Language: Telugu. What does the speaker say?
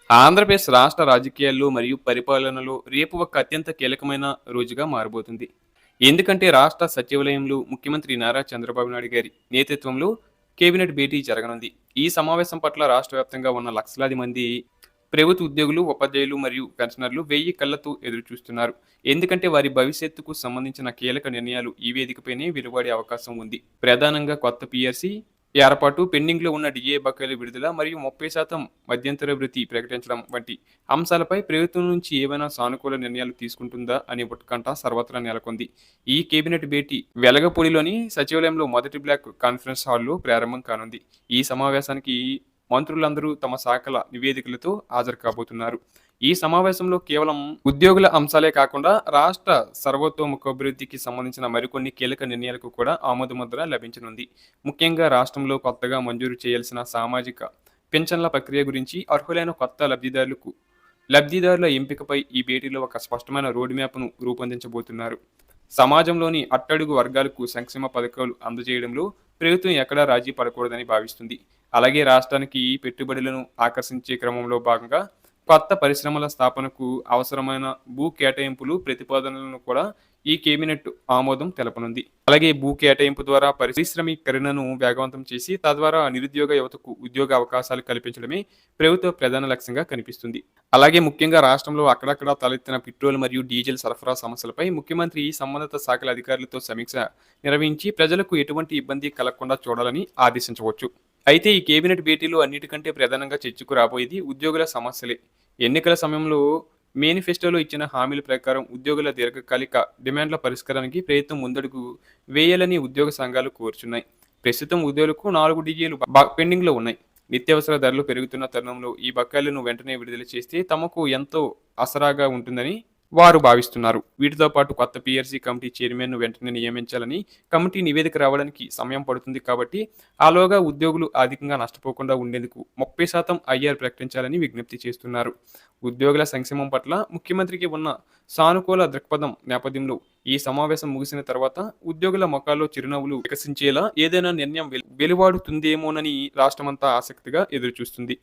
ఆంధ్రప్రదేశ్ రాష్ట్ర రాజకీయాల్లో మరియు పరిపాలనలో రేపు ఒక అత్యంత కీలకమైన రోజుగా మారబోతుంది. ఎందుకంటే రాష్ట్ర సచివాలయంలో ముఖ్యమంత్రి నారా చంద్రబాబు నాయుడు గారి నేతృత్వంలో కేబినెట్ భేటీ జరగనుంది. ఈ సమావేశం పట్ల రాష్ట్ర వ్యాప్తంగా ఉన్న లక్షలాది మంది ప్రభుత్వ ఉద్యోగులు, ఉపాధ్యాయులు మరియు పెన్షనర్లు వెయ్యి కళ్ళతో ఎదురు చూస్తున్నారు. ఎందుకంటే వారి భవిష్యత్తుకు సంబంధించిన కీలక నిర్ణయాలు ఈ వేదికపైనే వెలువడే అవకాశం ఉంది. ప్రధానంగా కొత్త పీఆర్సీ ఏర్పాటు, పెండింగ్‌లో ఉన్న డీఏ బకాయిల విడుదల మరియు 30% మధ్యంతర భృతి ప్రకటించడం వంటి అంశాలపై ప్రభుత్వం నుంచి ఏవైనా సానుకూల నిర్ణయాలు తీసుకుంటుందా అనే ఉత్కంఠ సర్వత్రా నెలకొంది. ఈ కేబినెట్ భేటీ వెలగపూడిలోని సచివాలయంలో మొదటి బ్లాక్ కాన్ఫరెన్స్ హాల్‌లో ప్రారంభం కానుంది. ఈ సమావేశానికి మంత్రులందరూ తమ శాఖల నివేదికలతో హాజరు కాబోతున్నారు. ఈ సమావేశంలో కేవలం ఉద్యోగుల అంశాలే కాకుండా రాష్ట్ర సర్వతోముఖాభివృద్ధికి సంబంధించిన మరికొన్ని కీలక నిర్ణయాలకు కూడా ఆమోదముద్ర లభించనుంది. ముఖ్యంగా రాష్ట్రంలో కొత్తగా మంజూరు చేయాల్సిన సామాజిక పింఛన్ల ప్రక్రియ గురించి, అర్హులైన కొత్త లబ్ధిదారుల ఎంపికపై ఈ భేటీలో ఒక స్పష్టమైన రోడ్ మ్యాప్‌ను రూపొందించబోతున్నారు. సమాజంలోని అట్టడుగు వర్గాలకు సంక్షేమ పథకాలు అందజేయడంలో ప్రభుత్వం ఎక్కడా రాజీ పడకూడదని భావిస్తుంది. అలాగే రాష్ట్రానికి పెట్టుబడులను ఆకర్షించే క్రమంలో భాగంగా కొత్త పరిశ్రమల స్థాపనకు అవసరమైన భూ కేటాయింపులు ప్రతిపాదనలను కూడా ఈ కేబినెట్ ఆమోదం తెలపనుంది. అలాగే భూ కేటాయింపు ద్వారా పారిశ్రామికీకరణను వేగవంతం చేసి తద్వారా నిరుద్యోగ యువతకు ఉద్యోగ అవకాశాలు కల్పించడమే ప్రభుత్వ ప్రధాన లక్ష్యంగా కనిపిస్తుంది. అలాగే ముఖ్యంగా రాష్ట్రంలో అక్కడక్కడ తలెత్తిన పెట్రోల్ మరియు డీజిల్ సరఫరా సమస్యలపై ముఖ్యమంత్రి సంబంధిత శాఖల అధికారులతో సమీక్ష నిర్వహించి ప్రజలకు ఎటువంటి ఇబ్బంది కలగకుండా చూడాలని ఆదేశించవచ్చు. అయితే ఈ కేబినెట్ భేటీలో అన్నిటికంటే ప్రధానంగా చర్చకు రాబోయేది ఉద్యోగుల సమస్యలే. ఎన్నికల సమయంలో మేనిఫెస్టోలో ఇచ్చిన హామీల ప్రకారం ఉద్యోగుల దీర్ఘకాలిక డిమాండ్ల పరిష్కారానికి ప్రభుత్వం ముందడుగు వేయాలని ఉద్యోగ సంఘాలు కోరుచున్నాయి. ప్రస్తుతం ఉద్యోగులకు 4 డీఏలు పెండింగ్‌లో ఉన్నాయి. నిత్యావసర ధరలు పెరుగుతున్న తరుణంలో ఈ బకాయిలను వెంటనే విడుదల చేస్తే తమకు ఎంతో ఆసరాగా ఉంటుందని వారు భావిస్తున్నారు. వీటితో పాటు కొత్త పీఆర్సీ కమిటీ చైర్మన్‌ను వెంటనే నియమించాలని, కమిటీ నివేదిక రావడానికి సమయం పడుతుంది కాబట్టి ఆలోగా ఉద్యోగులు ఆర్థికంగా నష్టపోకుండా ఉండేందుకు 30% ఐఆర్ ప్రకటించాలని విజ్ఞప్తి చేస్తున్నారు. ఉద్యోగుల సంక్షేమం పట్ల ముఖ్యమంత్రికి ఉన్న సానుకూల దృక్పథం నేపథ్యంలో ఈ సమావేశం ముగిసిన తర్వాత ఉద్యోగుల ముఖాల్లో చిరునవ్వులు వికసించేలా ఏదైనా నిర్ణయం వెలువడుతుందేమోనని రాష్ట్రమంతా ఆసక్తిగా ఎదురుచూస్తుంది.